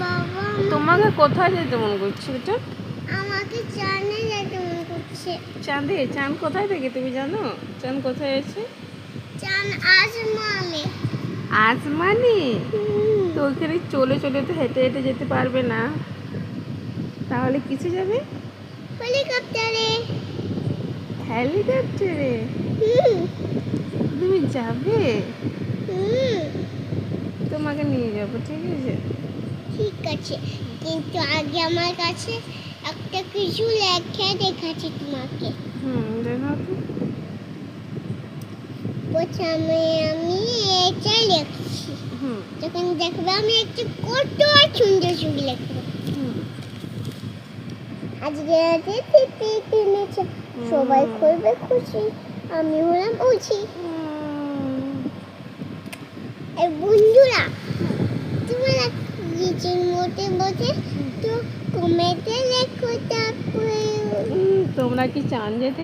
বাবা তোমাকে কোথায় যেতে মন করছে এটা? আমাকে চাঁদে যেতে মন করছে। চাঁদে? চাঁদ কোথায় থেকে তুমি জানো? চাঁদ কোথায় আছে? চাঁদ আসমানে। আসমানে? তো ওইখানে চলে চলে তো হেঁটে হেঁটে যেতে পারবে না, তাহলে কিসে যাবে? হেলিকপ্টারে। হেলিকপ্টারে? তুমি যাবে? তোমাকে নিয়ে যাবো, ঠিক আছে? ঠিক আছে, কিন্তু আগে আমার কাছে একটা কিছু লেখা দেখাচ্ছি তোমাকে। দেখো তো। প্রথমে আমি এটা লিখছি, যখন দেখবে আমি একটু কত সুন্দর ছবি লিখবো। আজকে রাতে তিতি কিনেছে, সবাই করবে খুশি, আমি হলাম খুশি। এই বন্ধুরা, তোমরা নিজের মতে বসে তো কমেন্টে লেখো, তারপরে তোমরা কি চান যেতে?